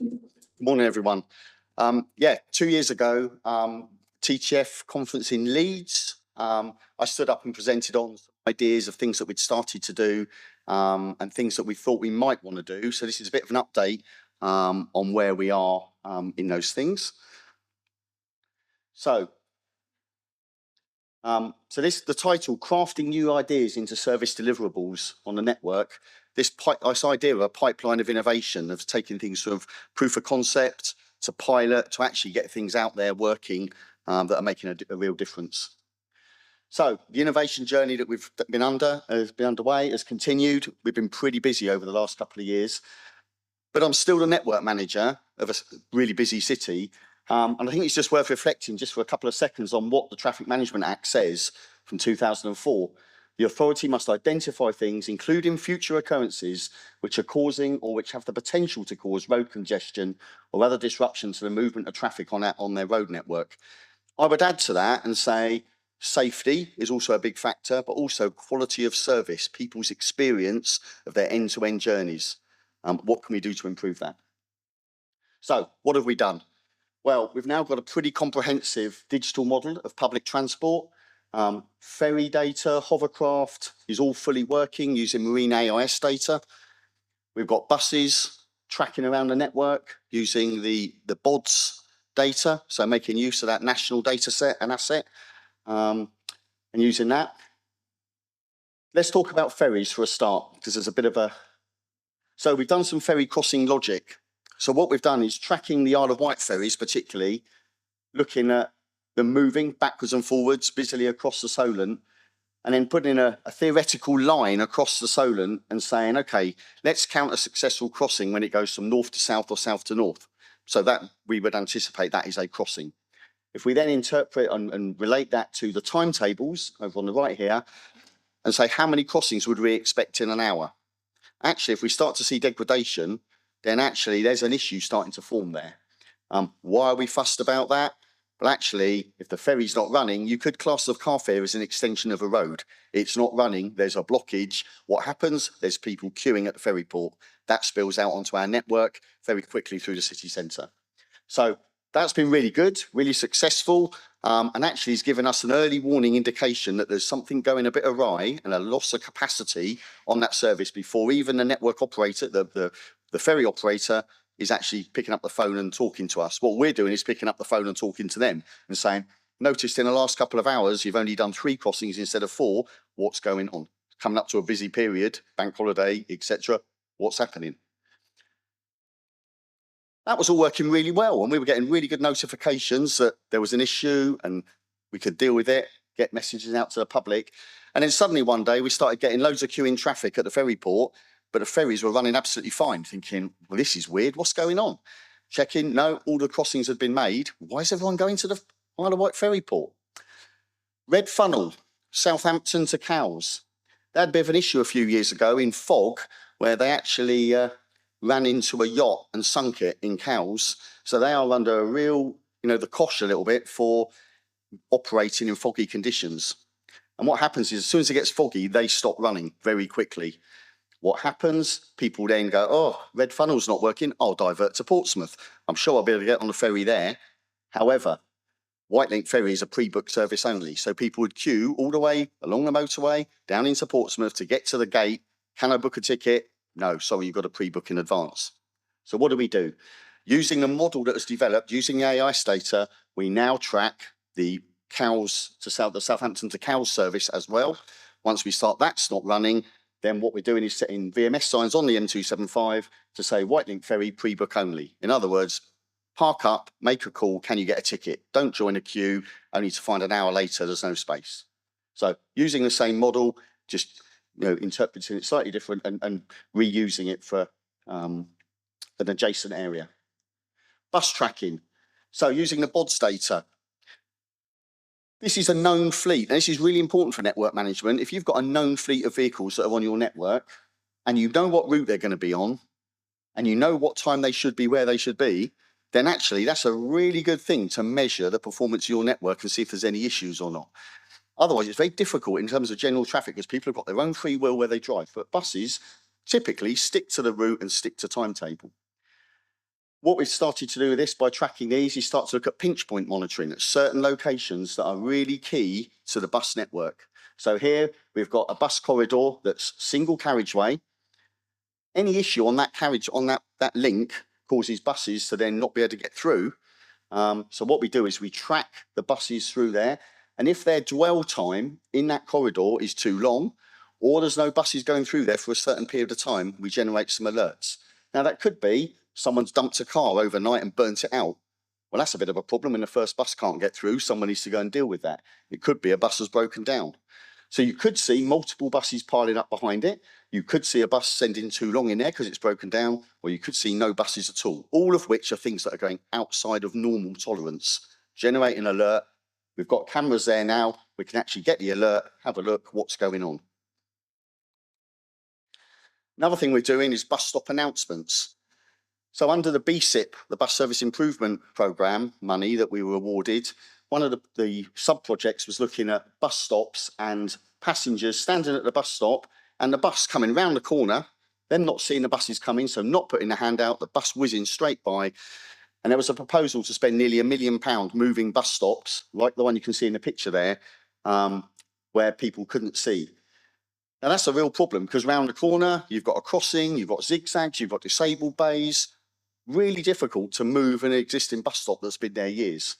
Good morning, everyone. Yeah, 2 years ago, TTF Conference in Leeds, I stood up and presented on some ideas of things that we'd started to do and things that we thought we might want to do. So this is a bit of an update on where we are in those things. So the title, Crafting New Ideas into Service Deliverables on the Network, this idea of a pipeline of innovation, of taking things from proof of concept to pilot to actually get things out there working that are making a real difference. So the innovation journey that we've been underway, has continued. We've been pretty busy over the last couple of years, but I'm still the network manager of a really busy city. And I think it's just worth reflecting just for a couple of seconds on what the Traffic Management Act says from 2004. The authority must identify things, including future occurrences, which are causing or which have the potential to cause road congestion or other disruption to the movement of traffic on their road network. I would add to that and say safety is also a big factor, but also quality of service, people's experience of their end-to-end journeys. What can we do to improve that? So what have we done? Well, we've now got a pretty comprehensive digital model of public transport. Ferry data, hovercraft is all fully working using marine AIS data. We've got buses tracking around the network using the BODS data, so making use of that national data set and asset and using that. Let's talk about ferries for a start, because there's a bit of a... So we've done some ferry crossing logic. So what we've done is tracking the Isle of Wight ferries, particularly looking at them moving backwards and forwards busily across the Solent, and then putting a theoretical line across the Solent and saying, okay, let's count a successful crossing when it goes from north to south or south to north. So that we would anticipate that is a crossing. If we then interpret and relate that to the timetables over on the right here and say, how many crossings would we expect in an hour? Actually, if we start to see degradation, then actually there's an issue starting to form there. Why are we fussed about that? Well, actually, if the ferry's not running, you could class the car ferry as an extension of a road. It's not running, there's a blockage. What happens? There's people queuing at the ferry port. That spills out onto our network very quickly through the city centre. So that's been really good, really successful, and actually has given us an early warning indication that there's something going a bit awry and a loss of capacity on that service before even the network operator, the ferry operator, is actually picking up the phone and talking to us. What we're doing is picking up the phone and talking to them and saying, noticed in the last couple of hours, you've only done 3 crossings instead of 4. What's going on? Coming up to a busy period, bank holiday, etc. What's happening? That was all working really well, and we were getting really good notifications that there was an issue and we could deal with it, get messages out to the public. And then suddenly one day we started getting loads of queuing traffic at the ferry port, but the ferries were running absolutely fine, thinking, well, this is weird, what's going on? Checking, no, all the crossings had been made. Why is everyone going to the Isle of Wight ferry port? Red Funnel, Southampton to Cowes. They had a bit of an issue a few years ago in fog, where they actually ran into a yacht and sunk it in Cowes. So they are under a real, the cosh a little bit for operating in foggy conditions. And what happens is as soon as it gets foggy, they stop running very quickly. What happens? People then go, oh, Red Funnel's not working. I'll divert to Portsmouth. I'm sure I'll be able to get on the ferry there. However, Whitelink ferry is a pre-booked service only. So people would queue all the way along the motorway down into Portsmouth to get to the gate. Can I book a ticket? No, sorry, you've got to pre-book in advance. So what do? Using the model that was developed, using the AIS data, we now track the Southampton to Cowes service as well. Once we start that's not running, then what we're doing is setting VMS signs on the M275 to say Whitelink ferry pre-book only. In other words, park up, make a call, can you get a ticket? Don't join a queue, only to find an hour later there's no space. So using the same model, just interpreting it slightly different and reusing it for an adjacent area. Bus tracking. So using the BODS data. This is a known fleet, and this is really important for network management. If you've got a known fleet of vehicles that are on your network, and you know what route they're going to be on, and you know what time they should be where they should be, then actually that's a really good thing to measure the performance of your network and see if there's any issues or not. Otherwise, it's very difficult in terms of general traffic because people have got their own free will where they drive. But buses typically stick to the route and stick to timetable. What we've started to do with this by tracking these is start to look at pinch point monitoring at certain locations that are really key to the bus network. So here we've got a bus corridor that's single carriageway. Any issue on that carriage, on that link, causes buses to then not be able to get through. So what we do is we track the buses through there, and if their dwell time in that corridor is too long, or there's no buses going through there for a certain period of time, we generate some alerts. Now that could be someone's dumped a car overnight and burnt it out. Well, that's a bit of a problem when the first bus can't get through. Someone needs to go and deal with that. It could be a bus has broken down. So you could see multiple buses piling up behind it. You could see a bus sending too long in there because it's broken down, or you could see no buses at all, all of which are things that are going outside of normal tolerance. Generate an alert. We've got cameras there now. We can actually get the alert, have a look, what's going on. Another thing we're doing is bus stop announcements. So under the BSIP, the Bus Service Improvement Programme money that we were awarded, one of the sub-projects was looking at bus stops and passengers standing at the bus stop and the bus coming round the corner, them not seeing the buses coming, so not putting the hand out, the bus whizzing straight by. And there was a proposal to spend nearly £1 million moving bus stops, like the one you can see in the picture there, where people couldn't see. Now that's a real problem because round the corner, you've got a crossing, you've got zigzags, you've got disabled bays, really difficult to move an existing bus stop that's been there years.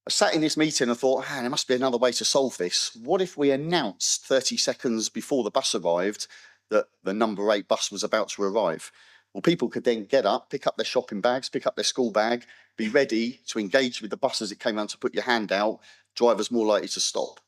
I sat in this meeting and thought, there must be another way to solve this. What if we announced 30 seconds before the bus arrived that the number 8 bus was about to arrive? Well, people could then get up, pick up their shopping bags, pick up their school bag, be ready to engage with the bus as it came around to put your hand out, drivers more likely to stop.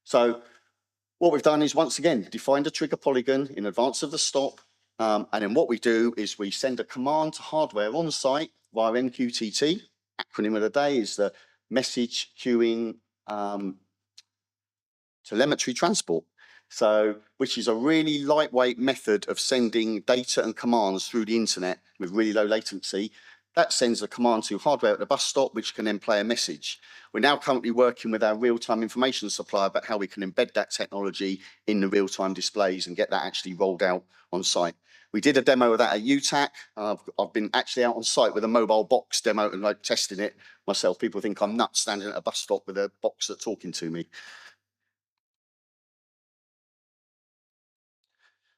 So what we've done is, once again, defined a trigger polygon in advance of the stop. And then what we do is we send a command to hardware on site via MQTT. Acronym of the day is the Message Queuing Telemetry Transport. So, which is a really lightweight method of sending data and commands through the internet with really low latency. That sends a command to hardware at the bus stop, which can then play a message. We're now currently working with our real-time information supplier about how we can embed that technology in the real-time displays and get that actually rolled out on site. We did a demo of that at UTAC. I've been actually out on site with a mobile box demo and like testing it myself. People think I'm nuts standing at a bus stop with a box that's talking to me.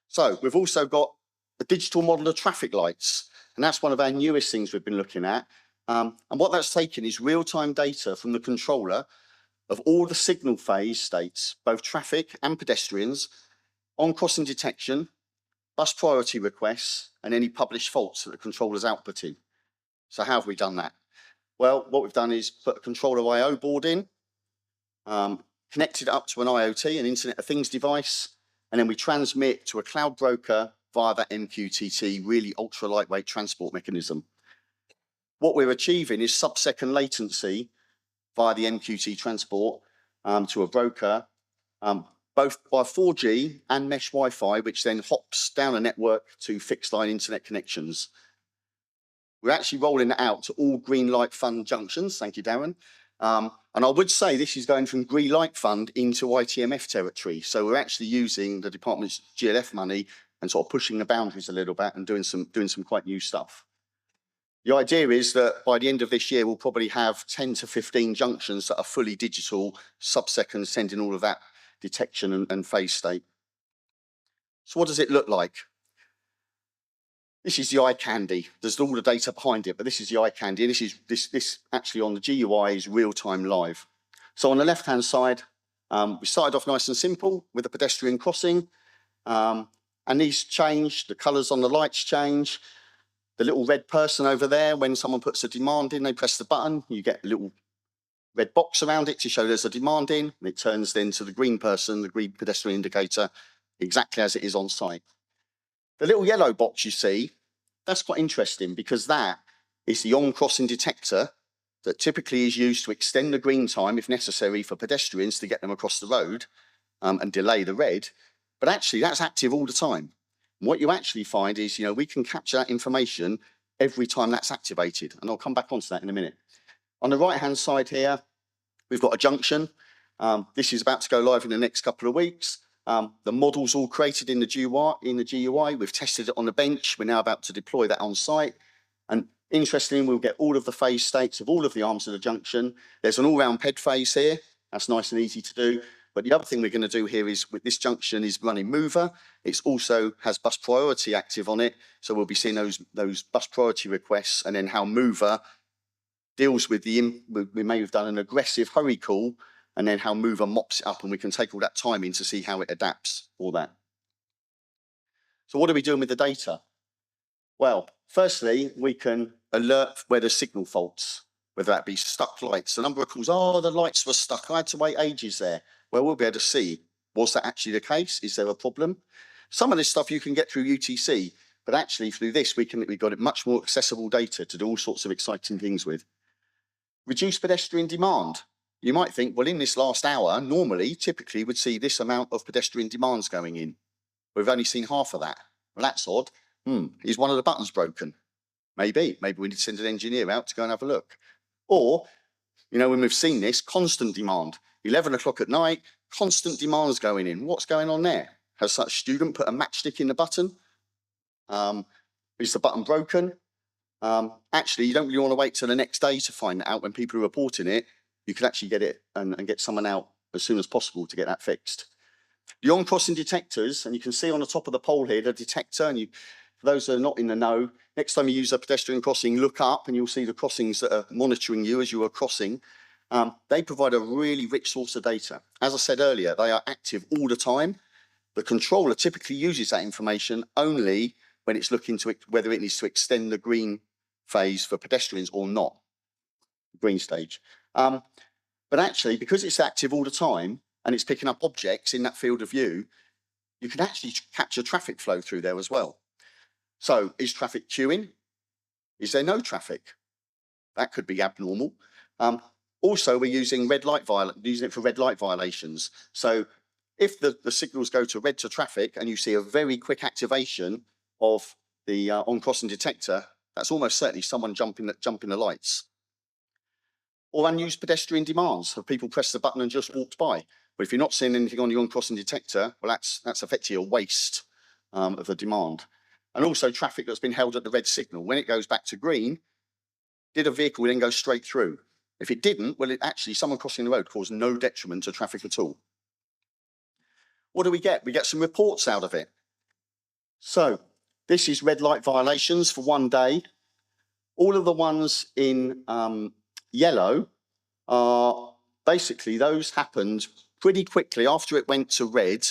So we've also got a digital model of traffic lights, and that's one of our newest things we've been looking at. And what that's taken is real-time data from the controller of all the signal phase states, both traffic and pedestrians, on crossing detection, bus priority requests, and any published faults that the controller's outputting. So how have we done that? Well, what we've done is put a controller I/O board in, connected up to an IoT, an Internet of Things device, and then we transmit to a cloud broker via that MQTT, really ultra lightweight transport mechanism. What we're achieving is sub-second latency via the MQTT transport to a broker, both by 4G and mesh Wi-Fi, which then hops down a network to fixed line internet connections. We're actually rolling it out to all green light fund junctions. Thank you, Darren. And I would say this is going from green light fund into ITMF territory. So we're actually using the department's GLF money and sort of pushing the boundaries a little bit and doing some quite new stuff. The idea is that by the end of this year, we'll probably have 10 to 15 junctions that are fully digital, sub-second, sending all of that detection and phase state. So what does it look like? This is the eye candy. There's all the data behind it, but this is the eye candy. This actually on the GUI is real-time live. So on the left-hand side, we started off nice and simple with a pedestrian crossing, and these change. The colours on the lights change. The little red person over there, when someone puts a demand in, they press the button, you get a little red box around it to show there's a demand in, and it turns then to the green person, the green pedestrian indicator, exactly as it is on site. The little yellow box you see, that's quite interesting because that is the on-crossing detector that typically is used to extend the green time, if necessary, for pedestrians to get them across the road and delay the red. But actually, that's active all the time. And what you actually find is, we can capture that information every time that's activated. And I'll come back onto that in a minute. On the right-hand side here, we've got a junction. This is about to go live in the next couple of weeks. The model's all created in the GUI. We've tested it on the bench. We're now about to deploy that on site. And interestingly, we'll get all of the phase states of all of the arms of the junction. There's an all-round PED phase here. That's nice and easy to do. But the other thing we're going to do here is with this junction is running mover. It also has bus priority active on it. So we'll be seeing those bus priority requests and then how mover deals with we may have done an aggressive hurry call and then how mover mops it up, and we can take all that time in to see how it adapts for that. So what are we doing with the data? Well, firstly, we can alert where there's signal faults, whether that be stuck lights. A number of calls, oh, the lights were stuck. I had to wait ages there. Well, we'll be able to see, was that actually the case? Is there a problem? Some of this stuff you can get through UTC, but actually through this, we've got it much more accessible data to do all sorts of exciting things with. Reduce pedestrian demand. You might think, well, in this last hour, normally, typically, we'd see this amount of pedestrian demands going in. We've only seen half of that. Well, that's odd. Is one of the buttons broken? Maybe we need to send an engineer out to go and have a look. Or, when we've seen this, constant demand, 11 o'clock at night, constant demands going in. What's going on there? Has such student put a matchstick in the button? Is the button broken? Actually, you don't really want to wait till the next day to find that out when people are reporting it. You can actually get it and get someone out as soon as possible to get that fixed. The on-crossing detectors, and you can see on the top of the pole here, the detector, and for those that are not in the know, next time you use a pedestrian crossing, look up and you'll see the crossings that are monitoring you as you are crossing. They provide a really rich source of data. As I said earlier, they are active all the time. The controller typically uses that information only when it's looking to whether it needs to extend the green phase for pedestrians or not, green stage. But actually, because it's active all the time and it's picking up objects in that field of view, you can actually capture traffic flow through there as well. So is traffic queuing? Is there no traffic? That could be abnormal. Also, we're using using it for red light violations. So if the signals go to red to traffic and you see a very quick activation of the on-crossing detector, that's almost certainly someone jumping the lights. Or unused pedestrian demands. Have people pressed the button and just walked by? But if you're not seeing anything on the on-crossing detector, well, that's effectively a waste of the demand. And also traffic that's been held at the red signal. When it goes back to green, did a vehicle then go straight through? If it didn't, well, someone crossing the road caused no detriment to traffic at all. What do we get? We get some reports out of it. So this is red light violations for one day. All of the ones in yellow are basically those happened pretty quickly after it went to red.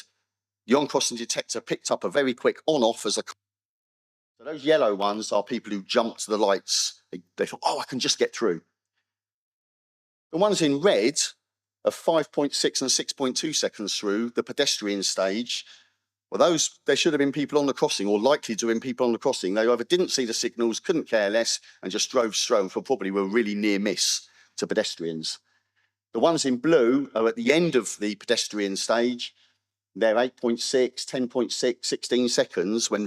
The on-crossing detector picked up a very quick on-off as a. So those yellow ones are people who jumped to the lights. They thought, oh, I can just get through. The ones in red are 5.6 and 6.2 seconds through the pedestrian stage. Well, there should have been people on the crossing, or likely to have been people on the crossing. They either didn't see the signals, couldn't care less, and just drove straight, for probably were really near miss to pedestrians. The ones in blue are at the end of the pedestrian stage. They're 8.6, 10.6, 16 seconds when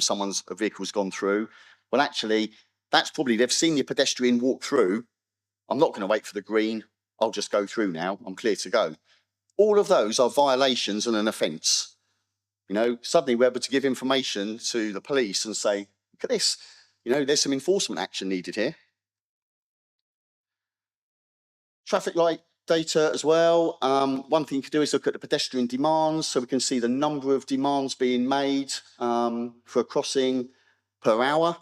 a vehicle's gone through. Well, actually, that's probably they've seen the pedestrian walk through. I'm not going to wait for the green. I'll just go through now. I'm clear to go. All of those are violations and an offence. Suddenly we're able to give information to the police and say, look at this, there's some enforcement action needed here. Traffic light data as well. One thing you can do is look at the pedestrian demands, so we can see the number of demands being made for a crossing per hour.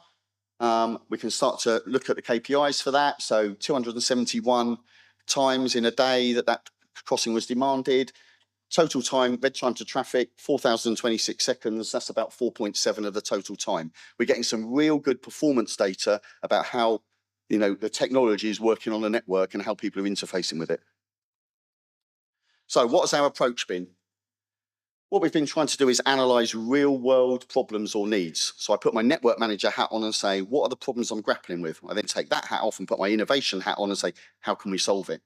We can start to look at the KPIs for that. So 271 times in a day that crossing was demanded. Total time, red time to traffic, 4,026 seconds. That's about 4.7 of the total time. We're getting some real good performance data about how, the technology is working on the network and how people are interfacing with it. So what has our approach been? What we've been trying to do is analyze real world problems or needs. So I put my network manager hat on and say, what are the problems I'm grappling with? I then take that hat off and put my innovation hat on and say, how can we solve it?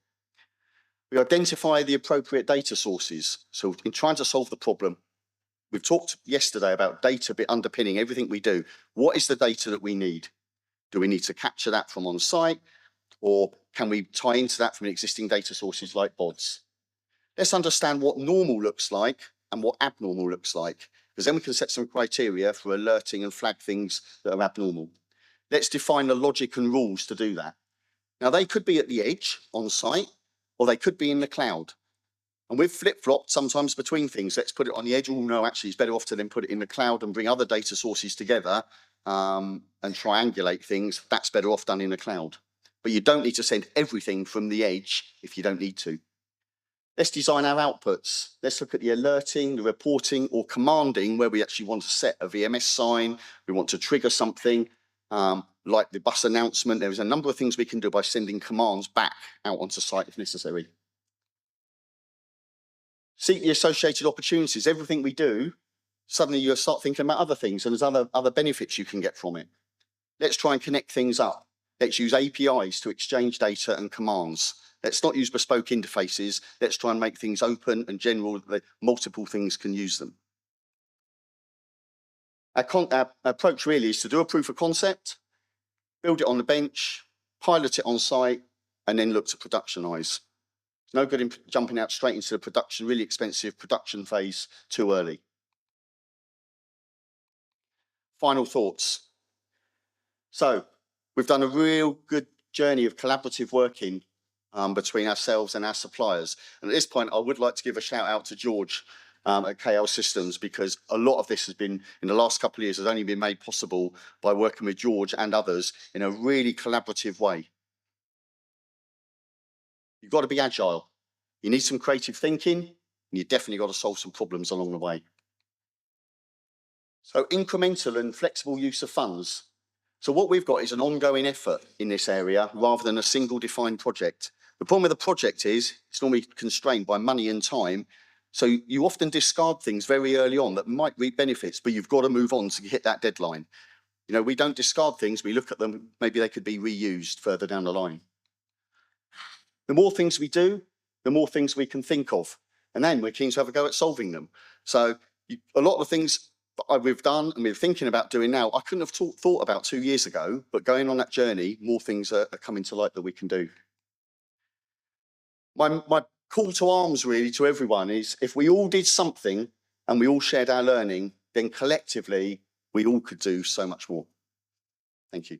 We identify the appropriate data sources. So in trying to solve the problem, we've talked yesterday about data underpinning everything we do. What is the data that we need? Do we need to capture that from on site, or can we tie into that from existing data sources like BODs? Let's understand what normal looks like and what abnormal looks like, because then we can set some criteria for alerting and flag things that are abnormal. Let's define the logic and rules to do that. Now, they could be at the edge on site, or they could be in the cloud. And we've flip-flopped sometimes between things. Let's put it on the edge. Oh, no, actually, it's better off to then put it in the cloud and bring other data sources together and triangulate things. That's better off done in the cloud. But you don't need to send everything from the edge if you don't need to. Let's design our outputs. Let's look at the alerting, the reporting, or commanding, where we actually want to set a VMS sign. We want to trigger something, like the bus announcement. There's a number of things we can do by sending commands back out onto site if necessary. Seek the associated opportunities. Everything we do, suddenly you start thinking about other things, and there's other benefits you can get from it. Let's try and connect things up. Let's use APIs to exchange data and commands. Let's not use bespoke interfaces. Let's try and make things open and general, that multiple things can use them. Our approach really is to do a proof of concept, build it on the bench, pilot it on site, and then look to productionize. It's no good in jumping out straight into the production, really expensive production phase too early. Final thoughts. So we've done a real good journey of collaborative working between ourselves and our suppliers. And at this point, I would like to give a shout out to George at KL Systems, because a lot of this has been, in the last couple of years, has only been made possible by working with George and others in a really collaborative way. You've got to be agile. You need some creative thinking, and you've definitely got to solve some problems along the way. So incremental and flexible use of funds. So what we've got is an ongoing effort in this area rather than a single defined project. The problem with a project is it's normally constrained by money and time. So you often discard things very early on that might reap benefits, but you've got to move on to hit that deadline. You know, we don't discard things, we look at them, maybe they could be reused further down the line. The more things we do, the more things we can think of. And then we're keen to have a go at solving them. So a lot of the things that we've done and we're thinking about doing now, I couldn't have thought about 2 years ago, but going on that journey, more things are coming to light that we can do. My call to arms really to everyone is, if we all did something and we all shared our learning, then collectively we all could do so much more. Thank you.